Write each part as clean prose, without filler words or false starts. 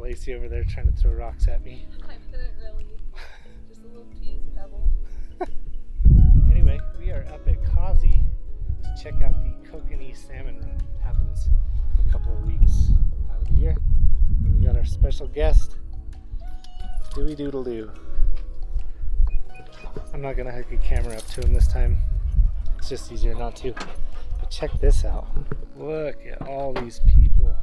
Lacey over there trying to throw rocks at me. I couldn't really. Just a little tease pebble. Anyway, we are up at Causey to check out the Kokanee Salmon Run. It happens in a couple of weeks out of the year. And we got our special guest, Dewey Doodle Doo. I'm not gonna hook a camera up to him this time. It's just easier not to. But check this out. Look at all these people.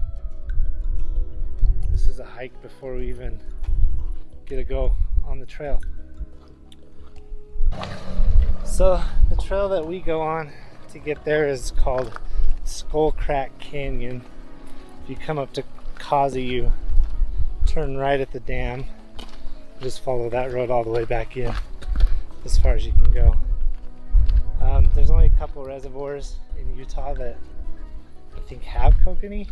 This is a hike before we even get a go on the trail. So the trail that we go on to get there is called Skull Crack Canyon. If you come up to Causey, you turn right at the dam. Just follow that road all the way back in as far as you can go. There's only a couple reservoirs in Utah that I think have kokanee.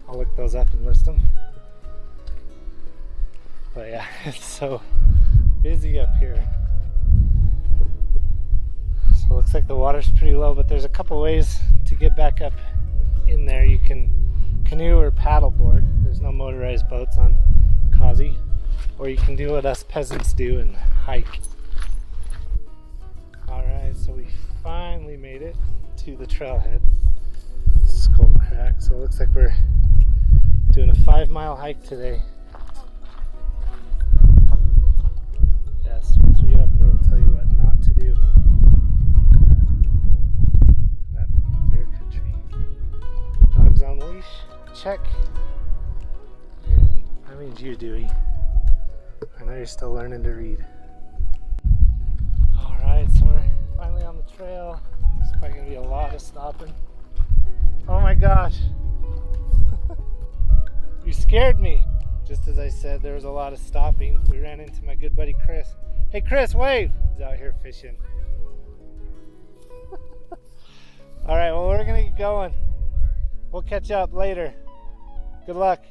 I'll look those up and list them. But yeah, it's so busy up here. So it looks like the water's pretty low, but there's a couple ways to get back up in there. You can canoe or paddleboard. There's no motorized boats on Causey. Or you can do what us peasants do and hike. Alright, so we finally made it to the trailhead, Skull Crack. So it looks like we're doing a 5-mile hike today. Yes, once we get up there, we'll tell you what not to do. That bear country. Dogs on leash, check. And I mean you, Dewey. I know you're still learning to read. Alright, so we're finally on the trail. There's probably going to be a lot of stopping. Oh my gosh! You scared me! Just as I said, there was a lot of stopping. We ran into my good buddy Chris. Hey Chris, wave! He's out here fishing. Alright, well we're going to get going. We'll catch up later. Good luck.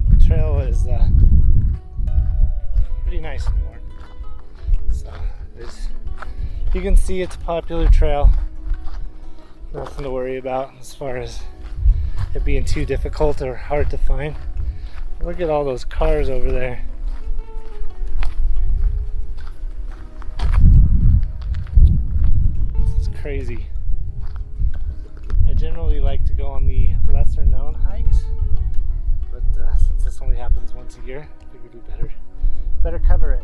The trail is pretty nice and warm. So you can see it's a popular trail. Nothing to worry about as far as it being too difficult or hard to find. Look at all those cars over there. This is crazy. I generally like to go on the lesser known hikes, but since this only happens once a year, I figured we better cover it.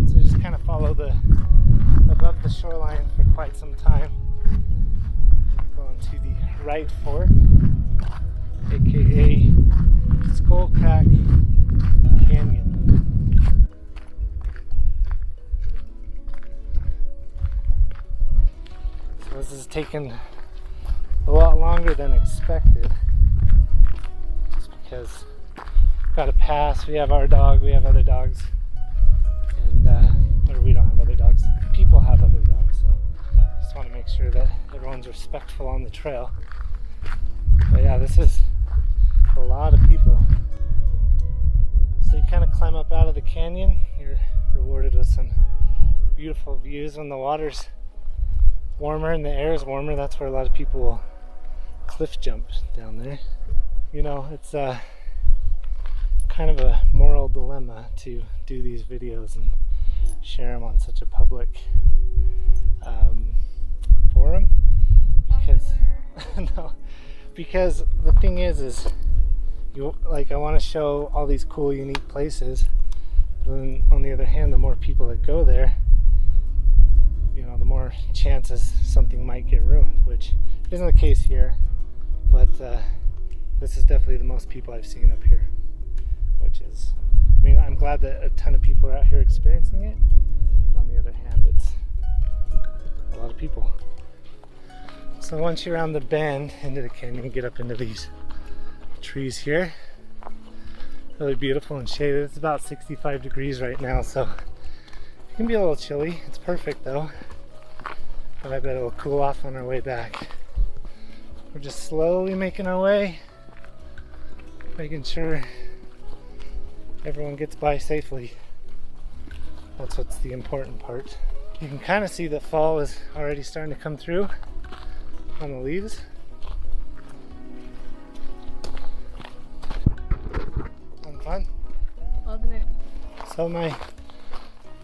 So just kind of follow above the shoreline for quite some time. Going to the right fork, aka Skull Crack Canyon. So this is taking a lot longer than expected, just because we've got to pass. We have our dog, we have other dogs, and or we don't have other dogs. People have other dogs, so just want to make sure that everyone's respectful on the trail. But yeah, this is a lot of people. So you kind of climb up out of the canyon. You're rewarded with some beautiful views when the water's warmer and the air is warmer. That's where a lot of people will cliff jump down there. You know, it's kind of a moral dilemma to do these videos and share them on such a public forum, because no, because the thing is you like, I want to show all these cool, unique places, but then on the other hand, the more people that go there, you know, the more chances something might get ruined, which isn't the case here, but this is definitely the most people I've seen up here, which is, I mean, I'm glad that a ton of people are out here experiencing it, but on the other hand, it's a lot of people. So once you're around the bend into the canyon, you get up into these trees here. Really beautiful and shaded. It's about 65 degrees right now, so it can be a little chilly. It's perfect though, but I bet it'll cool off on our way back. We're just slowly making our way, making sure everyone gets by safely. That's what's the important part. You can kind of see that fall is already starting to come through on the leaves. Fun? Loving it. So my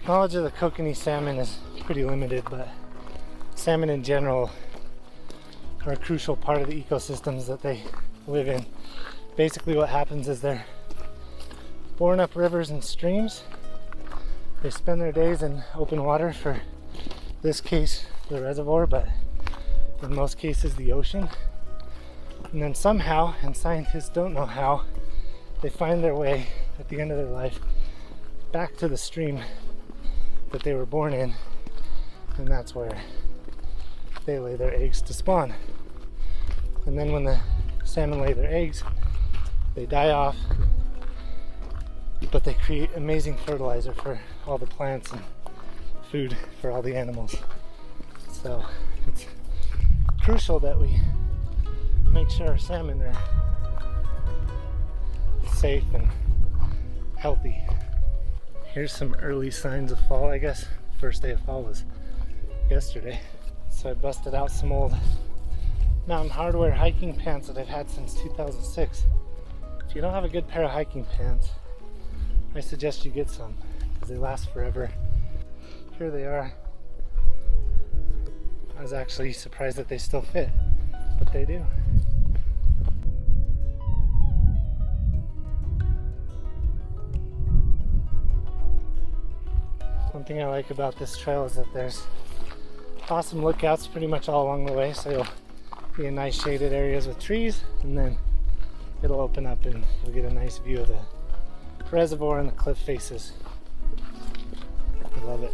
knowledge of the Kokanee salmon is pretty limited, but salmon in general are a crucial part of the ecosystems that they live in. Basically what happens is they're born up rivers and streams. They spend their days in open water, for this case the reservoir, but in most cases the ocean. And then somehow, and scientists don't know how, they find their way at the end of their life back to the stream that they were born in, and that's where they lay their eggs to spawn. And then when the salmon lay their eggs, they die off, but they create amazing fertilizer for all the plants and food for all the animals. So it's crucial that we make sure our salmon are safe and healthy. Here's some early signs of fall, I guess. First day of fall was yesterday. So I busted out some old Mountain Hardwear hiking pants that I've had since 2006. If you don't have a good pair of hiking pants, I suggest you get some, because they last forever. Here they are. I was actually surprised that they still fit, but they do. One thing I like about this trail is that there's awesome lookouts pretty much all along the way, so you'll be in nice shaded areas with trees, and then it'll open up and you'll get a nice view of the reservoir and the cliff faces. I love it.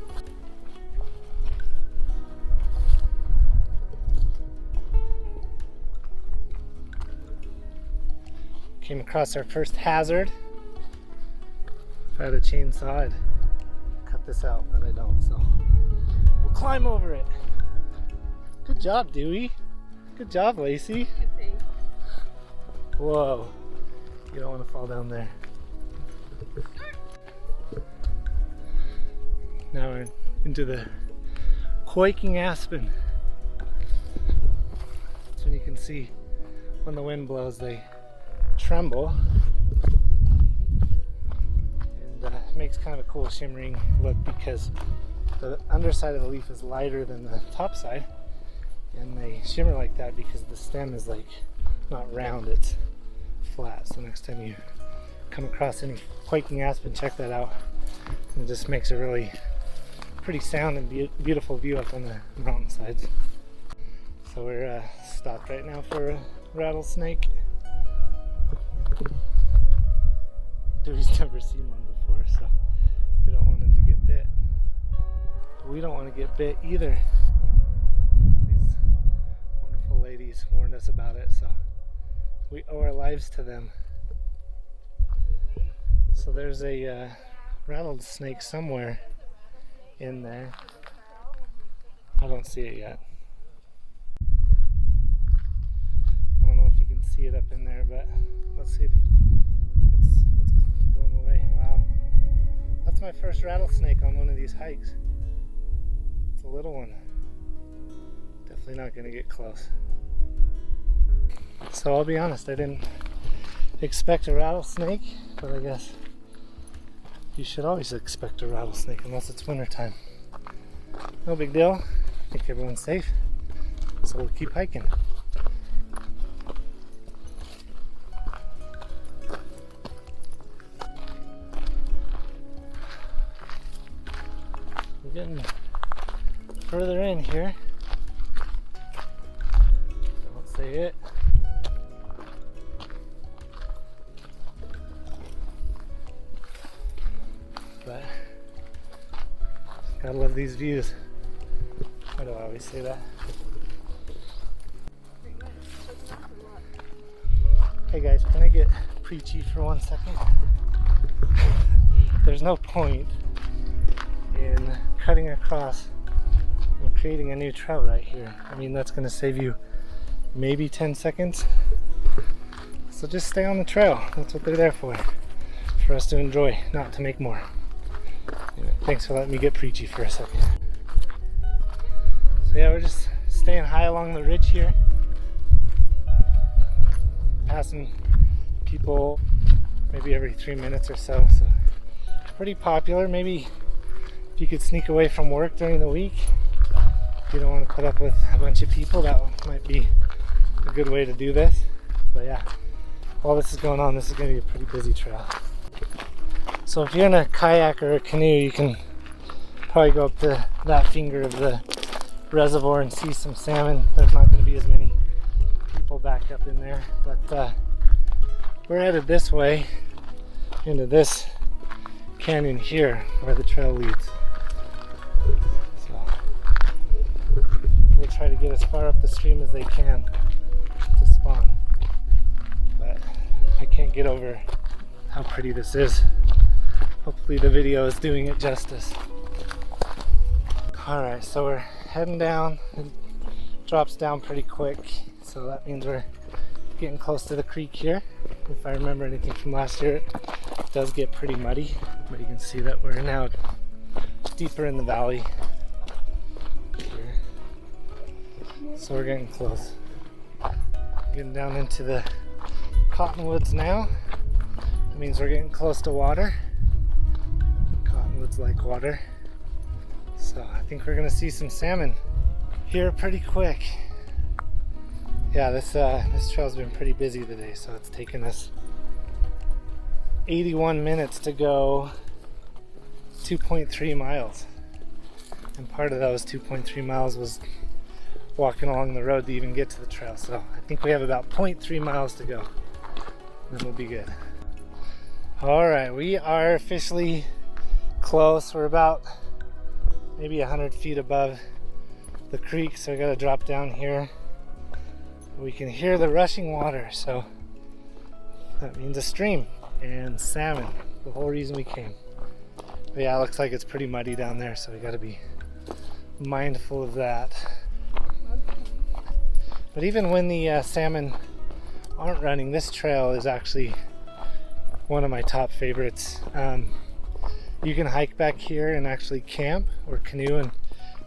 Came across our first hazard. If I had a chainsaw, I'd cut this out, but I don't, so we'll climb over it. Good job, Dewey. Good job, Lacey. Good thing. Whoa. You don't want to fall down there. Now we're into the quaking aspen. That's when you can see when the wind blows they tremble. And it makes kind of a cool shimmering look because the underside of the leaf is lighter than the top side. And they shimmer like that because the stem is like not round, it's flat. So next time you come across any quaking aspen, check that out. And it just makes a really pretty sound and beautiful view up on the mountainsides. So we're stopped right now for a rattlesnake. Dewey's never seen one before, so we don't want him to get bit. We don't want to get bit either. These wonderful ladies warned us about it, so we owe our lives to them. So there's a rattlesnake somewhere in there. I don't see it yet. I don't know if you can see it up in there, but let's see if it's going away. Wow. That's my first rattlesnake on one of these hikes. It's a little one. Definitely not going to get close. So I'll be honest, I didn't expect a rattlesnake, but I guess you should always expect a rattlesnake unless it's wintertime. No big deal. I think everyone's safe. So we'll keep hiking. We're getting further in here. Don't say it. But gotta love these views. Why do I always say that? Hey guys, can I get preachy for 1 second? There's no point in cutting across and creating a new trail right here. I mean, that's gonna save you maybe 10 seconds. So just stay on the trail. That's what they're there for us to enjoy, not to make more. Anyway. Thanks for letting me get preachy for a second. So yeah, we're just staying high along the ridge here. Passing people maybe every 3 minutes or so. So pretty popular. Maybe if you could sneak away from work during the week, if you don't want to put up with a bunch of people, that might be a good way to do this. But yeah, while this is going on, this is going to be a pretty busy trail. So if you're in a kayak or a canoe, you can probably go up to that finger of the reservoir and see some salmon. There's not going to be as many people back up in there, but we're headed this way into this canyon here where the trail leads. So they try to get as far up the stream as they can to spawn, but I can't get over how pretty this is. Hopefully the video is doing it justice. Alright, so we're heading down. It drops down pretty quick, so that means we're getting close to the creek here. If I remember anything from last year, it does get pretty muddy, but you can see that we're now deeper in the valley here. So we're getting close. Getting down into the cottonwoods now. That means we're getting close to water. Cottonwoods like water. So I think we're gonna see some salmon here pretty quick. Yeah, this trail's been pretty busy today, so it's taken us 81 minutes to go 2.3 miles. And part of those 2.3 miles was walking along the road to even get to the trail. So I think we have about 0.3 miles to go. Then we'll be good. All right, we are officially close. We're about maybe 100 feet above the creek, so we gotta drop down here. We can hear the rushing water, so that means a stream and salmon, the whole reason we came. But yeah, it looks like it's pretty muddy down there, so we gotta be mindful of that. But even when the salmon aren't running, this trail is actually one of my top favorites. You can hike back here and actually camp, or canoe and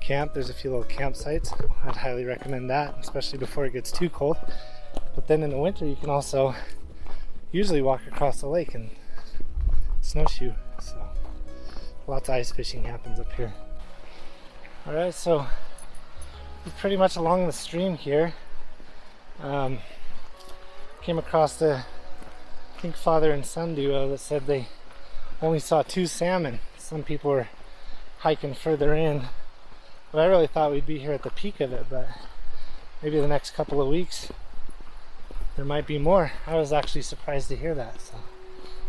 camp. There's a few little campsites. I'd highly recommend that, especially before it gets too cold. But then in the winter, you can also usually walk across the lake and snowshoe. So lots of ice fishing happens up here. All right, so we're pretty much along the stream here. Came across the, I think, father and son duo that said they only saw 2 salmon. Some people were hiking further in. But I really thought we'd be here at the peak of it, but maybe the next couple of weeks there might be more. I was actually surprised to hear that, so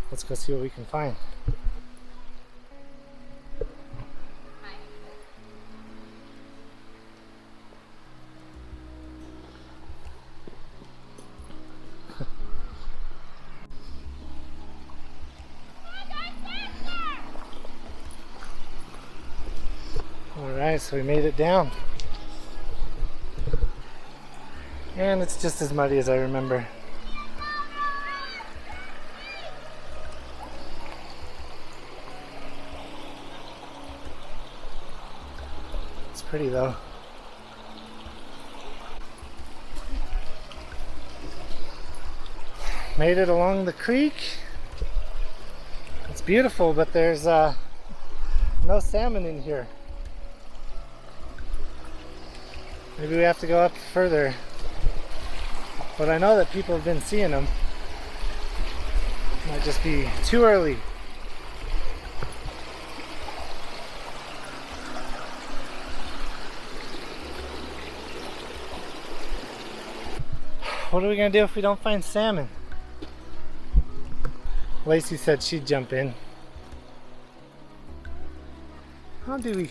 let's go see what we can find. Alright, so we made it down. And it's just as muddy as I remember. It's pretty though. Made it along the creek. It's beautiful, but there's no salmon in here. Maybe we have to go up further. But I know that people have been seeing them. Might just be too early. What are we gonna do if we don't find salmon? Lacey said she'd jump in. How do we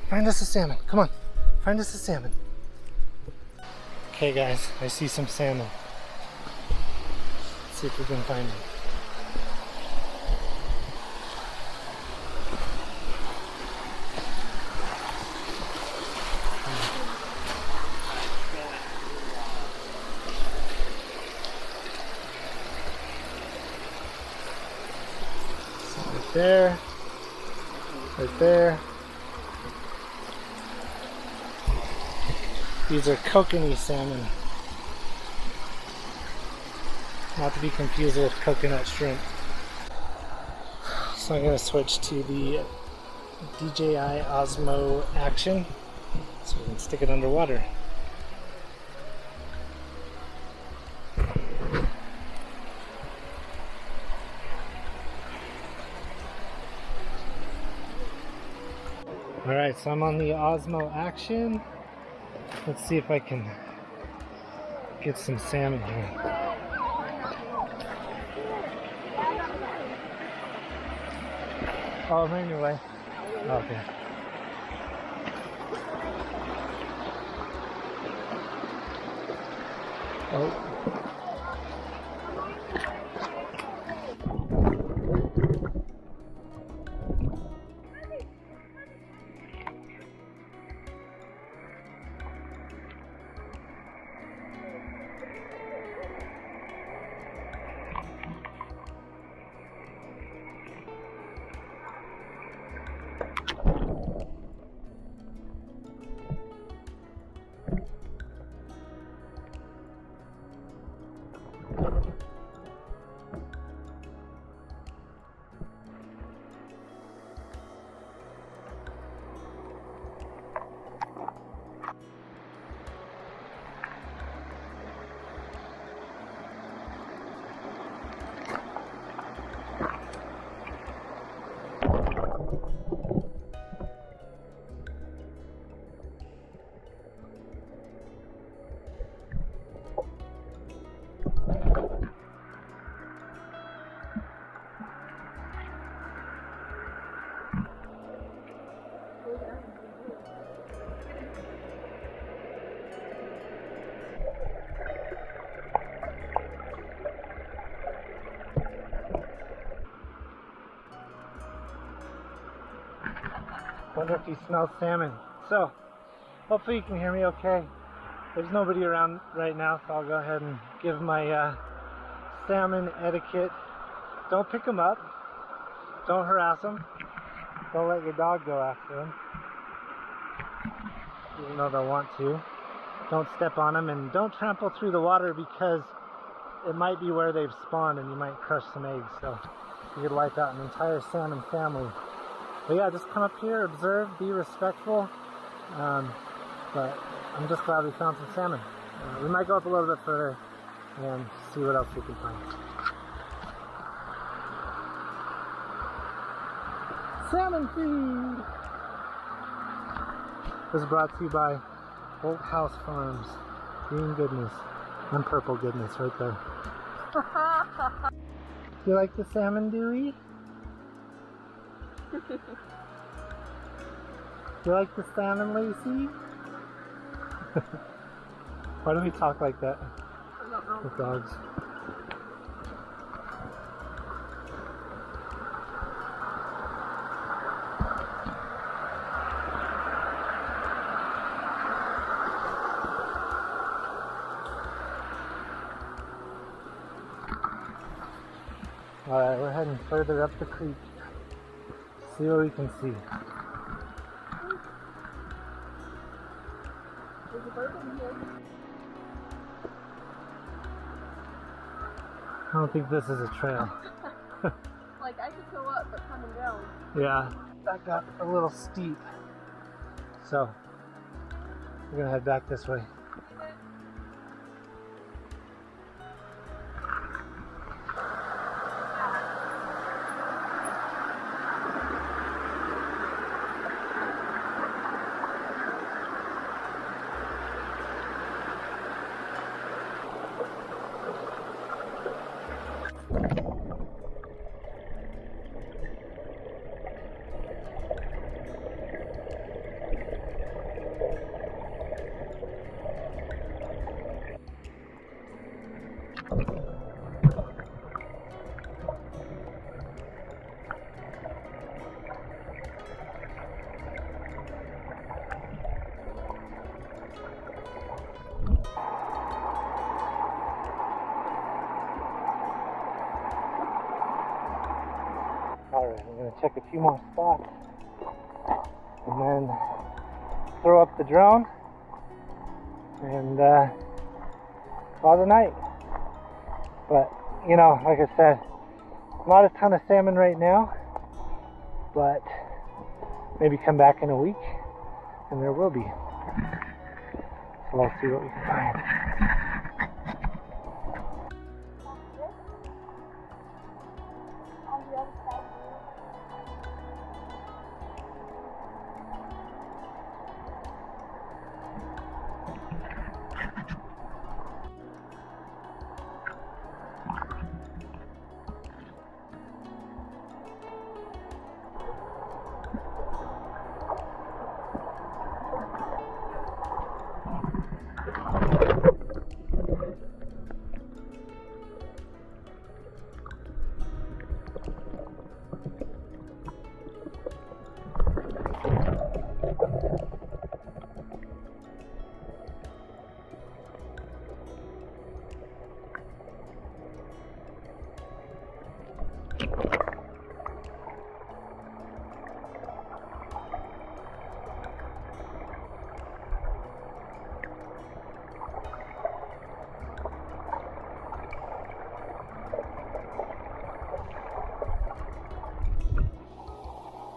find us a salmon? Come on, find us a salmon. Okay guys, I see some salmon. Let's see if we can find them. Right there. right there. These are Kokanee salmon. Not to be confused with coconut shrimp. So I'm going to switch to the DJI Osmo Action so we can stick it underwater. Alright, so I'm on the Osmo Action. Let's see if I can get some salmon here. Oh, I'm on your way. Okay. Oh. Wonder if he smells salmon. So, hopefully you can hear me okay. There's nobody around right now, so I'll go ahead and give my salmon etiquette. Don't pick them up. Don't harass them. Don't let your dog go after them, even though they'll want to. Don't step on them, and don't trample through the water because it might be where they've spawned and you might crush some eggs. So you could wipe out an entire salmon family. But yeah, just come up here, observe, be respectful. But I'm just glad we found some salmon. We might go up a little bit further and see what else we can find. Salmon food! This is brought to you by Old House Farms. Green goodness and purple goodness right there. You like the salmon, Dewey? You like the salmon, Lacey? Why do we talk like that with dogs? Alright, we're heading further up the creek. See what we can see. There's a bird in here. I don't think this is a trail. Like, I could go up, but coming down. Yeah, that got a little steep. So, we're gonna head back this way. Alright, I'm going to check a few more spots. and then throw up the drone and call it a night. But you know, like I said, not a ton of salmon right now, but maybe come back in a week and there will be. So we'll see what we can find. On the other side.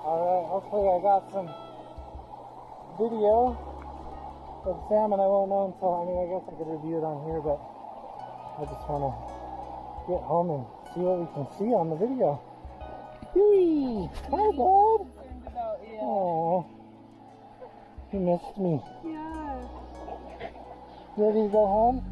Alright, hopefully I got some video of salmon. I won't know until, I mean, I guess I could review it on here, but I just want to get home and see what we can see on the video. Yee! Hi, bud! Concerned about, yeah. Aww. You missed me. Yeah. Ready to go home?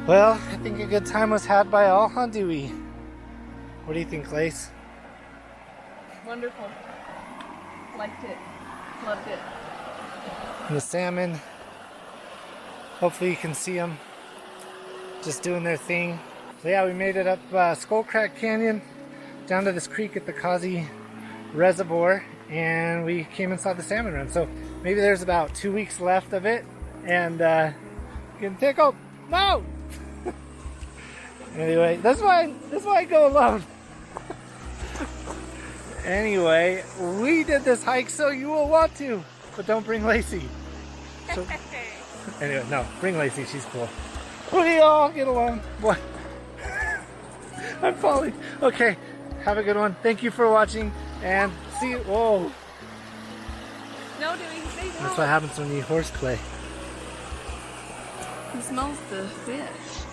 Well, I think a good time was had by all, huh, Dewey? What do you think, Lace? Wonderful. Liked it. Loved it. And the salmon, hopefully you can see them just doing their thing. So yeah, we made it up Skull Crack Canyon down to this creek at the Causey Reservoir, and we came and saw the salmon run. So maybe there's about 2 weeks left of it, and getting tickled. No. Anyway, that's why I go alone. Anyway, we did this hike, so you will want to, but don't bring Lacey. So, anyway, no, bring Lacey. She's cool. We all get along. What? I'm falling. Okay, have a good one. Thank you for watching, and see you. Whoa. No, Dewey, stay That's what happens when you horseplay. He smells the fish.